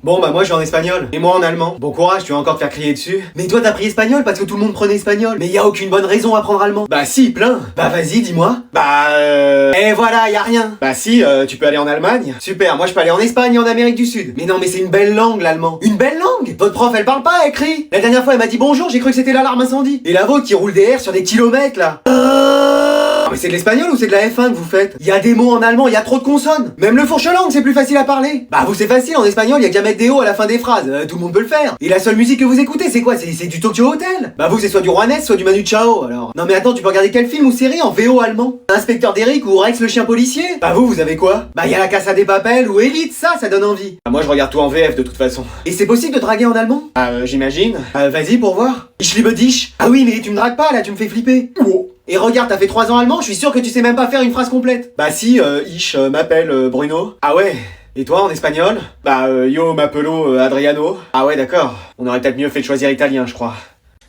Bon bah moi je suis en espagnol, et moi en allemand. Bon courage, tu vas encore te faire crier dessus. Mais toi t'as pris espagnol parce que tout le monde prenait espagnol. Mais y a aucune bonne raison à prendre allemand. Bah si, plein. Bah vas-y, dis-moi. Et voilà, y a rien. Bah si, tu peux aller en Allemagne. Super, moi je peux aller en Espagne et en Amérique du Sud. Mais non mais c'est une belle langue l'allemand. Une belle langue. Votre prof elle parle pas, elle crie. La dernière fois elle m'a dit bonjour, j'ai cru que c'était l'alarme incendie. Et la vôtre qui roule des airs sur des kilomètres là. Mais c'est de l'espagnol ou c'est de la F1 que vous faites? Il y a des mots en allemand, il y a trop de consonnes. Même le fourche-langue, c'est plus facile à parler. Bah vous c'est facile, en espagnol, il y a qu'à mettre des O à la fin des phrases. Tout le monde peut le faire. Et la seule musique que vous écoutez, c'est quoi? C'est du Tokyo Hotel. Bah vous c'est soit du Juanes, soit du Manu Chao, alors. Non mais attends, tu peux regarder quel film ou série en VO allemand? Inspecteur d'Eric ou Rex le chien policier? Bah vous avez quoi? Bah y a la Casa des Papel ou Elite, ça donne envie. Bah moi je regarde tout en VF de toute façon. Et c'est possible de draguer en allemand? J'imagine. Vas-y pour voir. Ich liebe dich. Ah oui mais tu me dragues pas là, tu me fais flipper. Et regarde, t'as fait 3 ans allemand, je suis sûr que tu sais même pas faire une phrase complète. Bah si, ich m'appelle Bruno. Ah ouais. Et toi en espagnol? Bah yo m'appelo Adriano. Ah ouais d'accord. On aurait peut-être mieux fait de choisir italien je crois.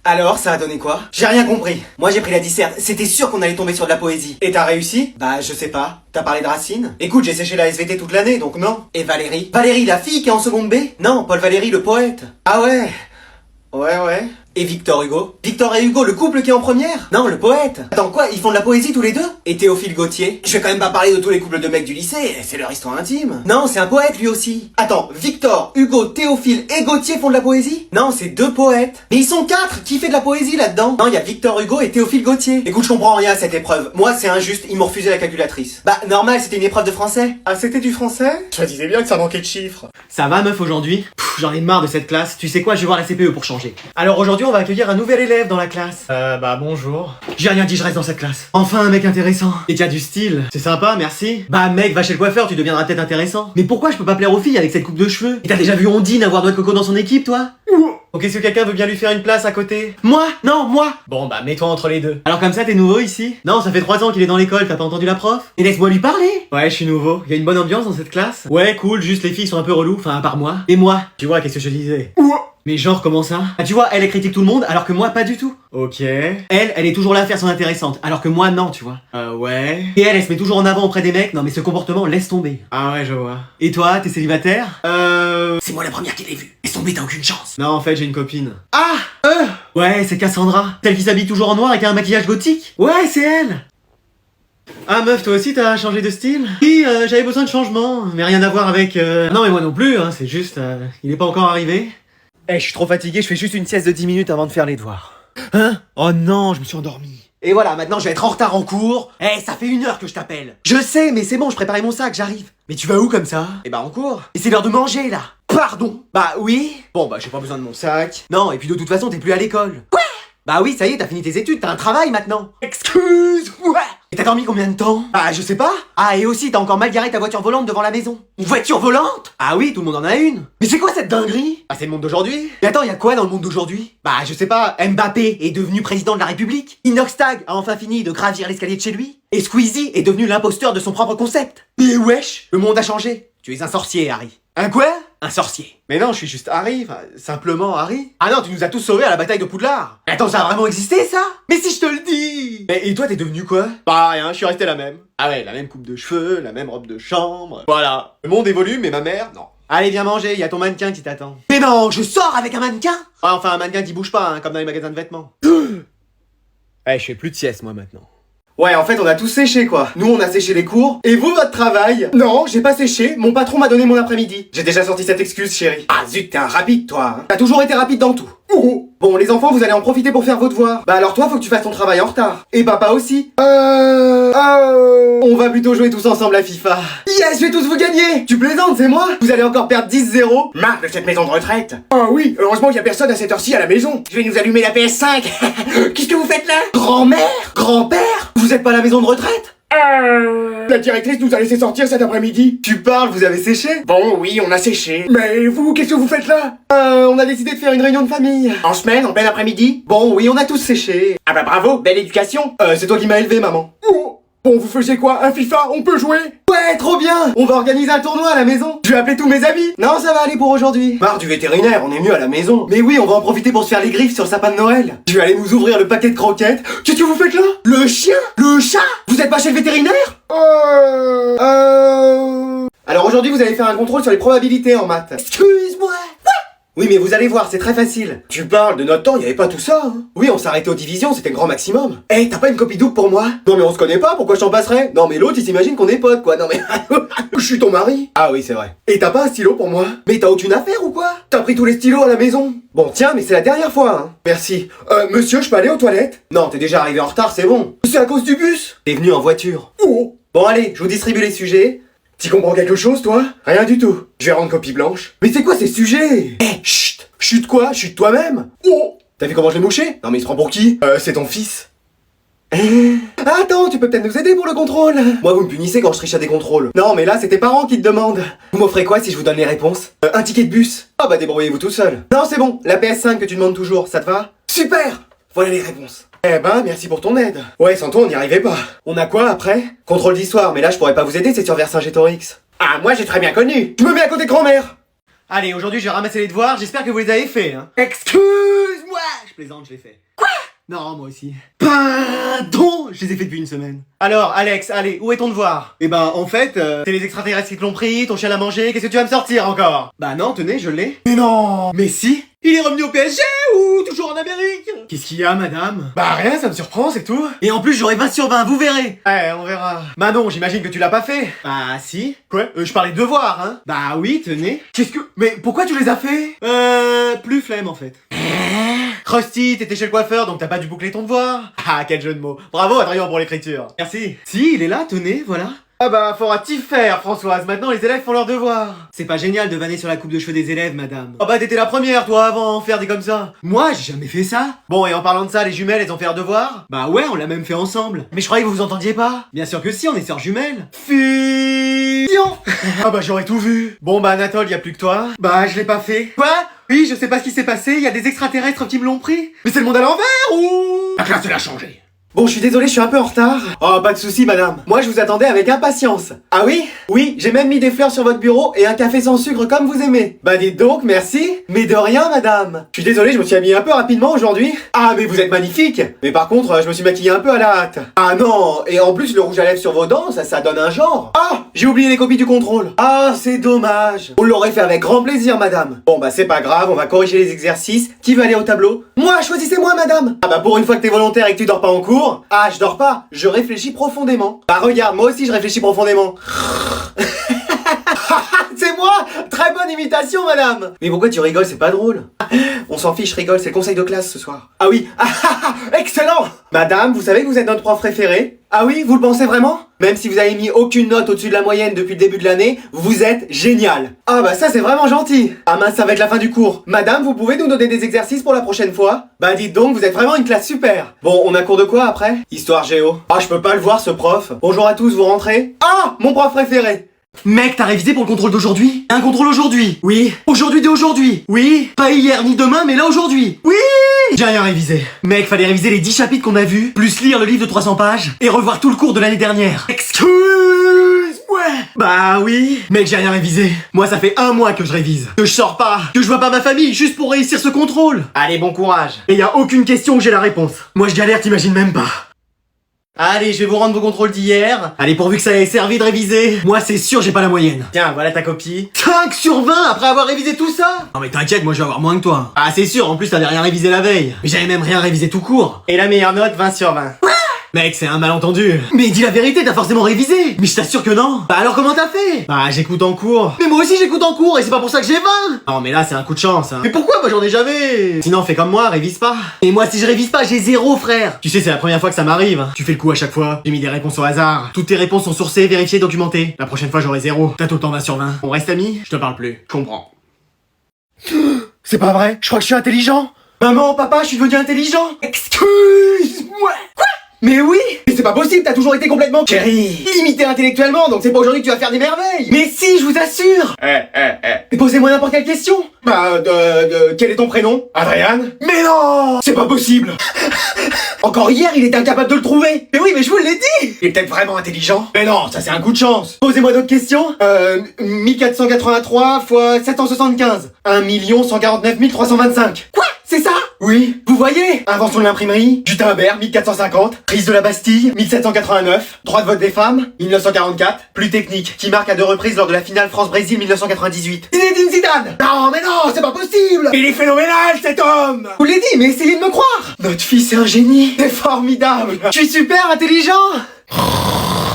Alors, ça a donné quoi? J'ai rien compris. Moi j'ai pris la disserte, c'était sûr qu'on allait tomber sur de la poésie. Et t'as réussi? Bah je sais pas. T'as parlé de Racine? Écoute, j'ai séché la SVT toute l'année, donc non. Et Valérie? Valérie la fille qui est en seconde B? Non, Paul Valéry le poète. Ah ouais. Ouais. Et Victor Hugo? Victor et Hugo, le couple qui est en première? Non, le poète. Attends quoi, ils font de la poésie tous les deux? Et Théophile Gautier? Je vais quand même pas parler de tous les couples de mecs du lycée, c'est leur histoire intime. Non, c'est un poète lui aussi. Attends, Victor, Hugo, Théophile et Gautier font de la poésie? Non, c'est 2 poètes. Mais ils sont 4, qui fait de la poésie là-dedans? Non, il y a Victor Hugo et Théophile Gautier. Écoute, je comprends rien à cette épreuve. Moi, c'est injuste, ils m'ont refusé la calculatrice. Bah, normal, c'était une épreuve de français. Ah, c'était du français? Je me disais bien que ça manquait de chiffres. Ça va meuf aujourd'hui? J'en ai marre de cette classe. Tu sais quoi, je vais voir la CPE pour changer. Alors aujourd'hui, on va accueillir un nouvel élève dans la classe. Bah bonjour. J'ai rien dit, je reste dans cette classe. Enfin un mec intéressant. Et qui a du style. C'est sympa, merci. Bah mec, va chez le coiffeur, tu deviendras peut-être intéressant. Mais pourquoi je peux pas plaire aux filles avec cette coupe de cheveux? Et t'as déjà vu Ondine avoir noix de coco dans son équipe, toi? Donc est-ce que quelqu'un veut bien lui faire une place à côté? Moi? Non, moi! Bon bah mets-toi entre les deux. Alors comme ça t'es nouveau ici? Non, ça fait 3 ans qu'il est dans l'école, t'as pas entendu la prof? Et laisse-moi lui parler! Ouais, je suis nouveau. Y a une bonne ambiance dans cette classe? Ouais, cool, juste les filles sont un peu reloues, enfin à part moi. Et moi? Tu vois, qu'est-ce que je disais? Mais genre comment ça? Ah tu vois, elle critique tout le monde alors que moi pas du tout. Ok. Elle est toujours là à faire son intéressante alors que moi non, tu vois. Ouais. Et elle se met toujours en avant auprès des mecs. Non mais ce comportement laisse tomber. Ah ouais, je vois. Et toi, t'es célibataire? C'est moi la première qui l'ai vue. Laisse tomber, t'as aucune chance. Non en fait j'ai une copine. Ouais, c'est Cassandra. Celle qui s'habille toujours en noir et qui a un maquillage gothique. Ouais, c'est elle. Ah meuf, toi aussi t'as changé de style? Oui, j'avais besoin de changement, mais rien à voir avec... Non mais moi non plus, hein, c'est juste... il est pas encore arrivé. Je suis trop fatigué, je fais juste une sieste de 10 minutes avant de faire les devoirs. Hein? Oh non, je me suis endormi. Et voilà, maintenant je vais être en retard en cours. Ça fait 1 heure que je t'appelle. Je sais, mais c'est bon, je préparais mon sac, j'arrive. Mais tu vas où comme ça? Bah en cours. Et c'est l'heure de manger là. Pardon? Bah oui. Bon bah j'ai pas besoin de mon sac. Non, et puis de toute façon t'es plus à l'école. Quoi? Bah oui, ça y est, t'as fini tes études, t'as un travail maintenant. Excuse, ouais. Et t'as dormi combien de temps? Bah je sais pas. Ah et aussi t'as encore mal garé ta voiture volante devant la maison. Une voiture volante? Ah oui, tout le monde en a une. Mais c'est quoi cette dinguerie? Ah c'est le monde d'aujourd'hui. Mais attends, y'a quoi dans le monde d'aujourd'hui? Bah je sais pas, Mbappé est devenu président de la République. Inoxtag a enfin fini de gravir l'escalier de chez lui. Et Squeezie est devenu l'imposteur de son propre concept. Mais wesh, le monde a changé. Tu es un sorcier, Harry. Un quoi? Un sorcier. Mais non, je suis juste Harry, enfin, simplement Harry. Ah non, tu nous as tous sauvés à la bataille de Poudlard. Mais attends, ça a vraiment existé, ça? Mais si je te le dis! Et toi, t'es devenu quoi? Bah rien, je suis resté la même. Ah ouais, la même coupe de cheveux, la même robe de chambre. Voilà. Le monde évolue, mais ma mère, non. Allez, viens manger, y a ton mannequin qui t'attend. Mais non, je sors avec un mannequin? Ouais, enfin, un mannequin qui bouge pas, hein, comme dans les magasins de vêtements. Je fais plus de sieste, moi, maintenant. Ouais, en fait, on a tous séché, quoi. Nous, on a séché les cours. Et vous, votre travail? Non, j'ai pas séché. Mon patron m'a donné mon après-midi. J'ai déjà sorti cette excuse, chérie. Ah zut, t'es un rapide, toi. Hein. T'as toujours été rapide dans tout. Bon, les enfants, vous allez en profiter pour faire vos devoirs. Bah alors toi, faut que tu fasses ton travail en retard. Et papa aussi. On va plutôt jouer tous ensemble à FIFA. Yes, je vais tous vous gagner. Tu plaisantes, c'est moi? Vous allez encore perdre 10-0. Marre de cette maison de retraite. Oh oui, heureusement qu'il y a personne à cette heure-ci à la maison. Je vais nous allumer la PS5. Qu'est-ce que vous faites là? Grand-mère? Grand-père? Vous êtes pas à la maison de retraite? La directrice nous a laissé sortir cet après-midi. Tu parles, vous avez séché? Bon, oui, on a séché. Mais vous, qu'est-ce que vous faites là? On a décidé de faire une réunion de famille. En semaine, en plein après-midi? Bon, oui, on a tous séché. Ah bah bravo, belle éducation. C'est toi qui m'as élevé, maman. Bon, vous faisiez quoi? Un FIFA? On peut jouer? Ouais, trop bien! On va organiser un tournoi à la maison. Je vais appeler tous mes amis. Non, ça va aller pour aujourd'hui. Marre du vétérinaire, on est mieux à la maison. Mais oui, on va en profiter pour se faire les griffes sur le sapin de Noël. Je vais aller nous ouvrir le paquet de croquettes. Qu'est-ce que vous faites là? Le chien? Le chat? Vous êtes pas chez le vétérinaire? Alors aujourd'hui vous allez faire un contrôle sur les probabilités en maths. Excuse-moi. Oui mais vous allez voir, c'est très facile. Tu parles de notre temps, il y avait pas tout ça, hein. Oui, on s'arrêtait aux divisions, c'était le grand maximum. Eh, t'as pas une copie double pour moi? Non mais on se connaît pas, pourquoi je t'en passerais? Non mais l'autre il s'imagine qu'on est potes quoi, non mais... Je suis ton mari. Ah oui c'est vrai. Et t'as pas un stylo pour moi? Mais t'as aucune affaire ou quoi? T'as pris tous les stylos à la maison? Bon tiens, mais c'est la dernière fois, hein. Merci. Monsieur, je peux aller aux toilettes? Non, t'es déjà arrivé en retard, c'est bon. C'est à cause du bus? T'es venu en voiture. Oh. Bon allez, je vous distribue les sujets. T'y comprends quelque chose, toi? Rien du tout. Je vais rendre copie blanche. Mais c'est quoi ces sujets? Eh, chut! Chut quoi? Chut toi-même? Oh! T'as vu comment je l'ai mouché? Non mais il se prend pour qui? C'est ton fils. Attends, tu peux peut-être nous aider pour le contrôle? Moi vous me punissez quand je triche à des contrôles. Non mais là c'est tes parents qui te demandent. Vous m'offrez quoi si je vous donne les réponses? Un ticket de bus. Ah bah débrouillez-vous tout seul. Non c'est bon, la PS5 que tu demandes toujours, ça te va? Super! Voilà les réponses. Eh ben, merci pour ton aide. Ouais, sans toi, on n'y arrivait pas. On a quoi, après? Contrôle d'histoire, mais là, je pourrais pas vous aider, c'est sur Vercingétorix. Ah, moi, j'ai très bien connu. Je me mets à côté de grand-mère. Allez, aujourd'hui, je vais ramasser les devoirs, j'espère que vous les avez faits, hein. Excuse-moi. Je plaisante, je les fais. Quoi? Non, moi aussi. Pardon. Je les ai fait depuis une semaine. Alors, Alex, allez, où est ton devoir? Eh ben, en fait, c'est les extraterrestres qui te l'ont pris, ton chien l'a mangé, qu'est-ce que tu vas me sortir encore? Bah non, tenez, je l'ai. Mais non. Mais si. Il est revenu au PSG ou toujours en Amérique? Qu'est-ce qu'il y a, madame? Bah rien, ça me surprend, c'est tout. Et en plus, j'aurai 20 sur 20, vous verrez. Ouais, on verra. Bah non, j'imagine que tu l'as pas fait. Bah si. Quoi? Je parlais de devoirs, hein. Bah oui, tenez. Qu'est-ce que... Mais pourquoi tu les as fait? Plus flemme, en fait. Krusty, t'étais chez le coiffeur, donc t'as pas dû boucler ton devoir. Ah, quel jeu de mots. Bravo, Adrien, pour l'écriture. Merci. Si, il est là, tenez, voilà. Ah bah, faudra t'y faire, Françoise. Maintenant, les élèves font leurs devoirs. C'est pas génial de vanner sur la coupe de cheveux des élèves, madame. Oh bah, t'étais la première, toi, avant, à faire des comme ça. Moi, j'ai jamais fait ça. Bon, et en parlant de ça, les jumelles, elles ont fait leurs devoirs? Bah ouais, on l'a même fait ensemble. Mais je croyais que vous vous entendiez pas. Bien sûr que si, on est sœurs jumelles. Fusion. Ah bah, j'aurais tout vu. Bon bah, Anatole, y a plus que toi. Bah, je l'ai pas fait. Quoi? Oui, je sais pas ce qui s'est passé, il y a des extraterrestres qui me l'ont pris. Mais c'est le monde à l'envers ou... La classe, elle a changé. Bon, je suis désolé, je suis un peu en retard. Oh, pas de soucis, madame. Moi, je vous attendais avec impatience. Ah oui? Oui, j'ai même mis des fleurs sur votre bureau et un café sans sucre comme vous aimez. Bah dites donc, merci. Mais de rien, madame. Je suis désolé, je me suis habillé un peu rapidement aujourd'hui. Ah, mais vous êtes magnifique. Mais par contre, je me suis maquillé un peu à la hâte. Ah non, et en plus, le rouge à lèvres sur vos dents, ça donne un genre. Ah, j'ai oublié les copies du contrôle. Ah, c'est dommage. On l'aurait fait avec grand plaisir, madame. Bon, bah c'est pas grave, on va corriger les exercices. Qui veut aller au tableau? Moi, choisissez-moi, madame. Ah bah pour une fois que t'es volontaire et que tu dors pas en cours. Ah, je dors pas, je réfléchis profondément. Bah regarde, moi aussi je réfléchis profondément. C'est moi! Très bonne imitation, madame! Mais pourquoi tu rigoles, c'est pas drôle? On s'en fiche, je rigole, c'est le conseil de classe ce soir. Ah oui, excellent! Madame, vous savez que vous êtes notre prof préféré? Ah oui, vous le pensez vraiment? Même si vous avez mis aucune note au-dessus de la moyenne depuis le début de l'année, vous êtes génial! Ah bah ça c'est vraiment gentil! Ah mince, ça va être la fin du cours. Madame, vous pouvez nous donner des exercices pour la prochaine fois? Bah dites donc, vous êtes vraiment une classe super! Bon, on a cours de quoi après? Histoire géo. Ah, je peux pas le voir ce prof. Bonjour à tous, vous rentrez? Ah, mon prof préféré! Mec, t'as révisé pour le contrôle d'aujourd'hui? Un contrôle aujourd'hui? Oui. Aujourd'hui dès aujourd'hui? Oui. Pas hier ni demain, mais là aujourd'hui? Oui. J'ai rien révisé. Mec, fallait réviser les 10 chapitres qu'on a vus, plus lire le livre de 300 pages, et revoir tout le cours de l'année dernière. Excuse-moi. Bah oui. Mec, j'ai rien révisé. Moi, ça fait 1 mois que je révise. Que je sors pas. Que je vois pas ma famille, juste pour réussir ce contrôle. Allez, bon courage. Et y a aucune question où j'ai la réponse. Moi, je galère, t'imagines même pas. Allez, je vais vous rendre vos contrôles d'hier. Allez, pourvu que ça ait servi de réviser. Moi, c'est sûr, j'ai pas la moyenne. Tiens, voilà ta copie. 5 sur 20 après avoir révisé tout ça? Non mais t'inquiète, moi je vais avoir moins que toi. Ah, c'est sûr, en plus t'avais rien révisé la veille. Mais j'avais même rien révisé tout court. Et la meilleure note, 20 sur 20. Mec, c'est un malentendu. Mais dis la vérité, t'as forcément révisé. Mais je t'assure que non. Bah alors comment t'as fait? Bah j'écoute en cours. Mais moi aussi j'écoute en cours et c'est pas pour ça que j'ai 20. Non mais là c'est un coup de chance, hein. Mais pourquoi? Moi j'en ai jamais. Sinon fais comme moi, révise pas. Et moi si je révise pas, j'ai 0 frère. Tu sais, c'est la première fois que ça m'arrive. Tu fais le coup à chaque fois. J'ai mis des réponses au hasard. Toutes tes réponses sont sourcées, vérifiées, documentées. La prochaine fois j'aurai 0. T'as tout le temps 20 sur 20. On reste amis? Je te parle plus. Je comprends. C'est pas vrai? Je crois que je suis intelligent. Maman, papa, je suis devenu intelligent. Excuse-moi. Quoi? Mais oui! Mais c'est pas possible, t'as toujours été complètement chérie, illimité intellectuellement, donc c'est pas aujourd'hui que tu vas faire des merveilles! Mais si, je vous assure! Mais posez-moi n'importe quelle question! Bah, quel est ton prénom? Adrien? Mais non! C'est pas possible! Encore hier, il était incapable de le trouver! Mais oui, mais je vous l'ai dit! Il est peut-être vraiment intelligent? Mais non, ça c'est un coup de chance! Posez-moi d'autres questions? 1483 x 775. 1 149 325. Quoi? C'est ça? Oui. Vous voyez? Invention de l'imprimerie, Gutenberg, 1450, prise de la Bastille, 1789, droit de vote des femmes, 1944, plus technique, qui marque à 2 reprises lors de la finale France-Brésil 1998. Zinedine Zidane! Non, mais non, c'est pas possible! Il est phénoménal, cet homme! Je vous l'ai dit, mais essayez de me croire! Notre fils est un génie! C'est formidable! Je suis super intelligent!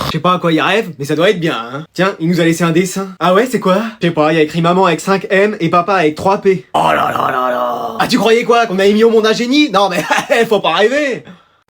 Je sais pas à quoi il rêve, mais ça doit être bien, hein. Tiens, il nous a laissé un dessin. Ah ouais, c'est quoi? Je sais pas, il y a écrit maman avec 5 M et papa avec 3 P. Oh là là là là! Ah, tu croyais quoi? Qu'on a émis au monde un génie? Non mais, faut pas rêver!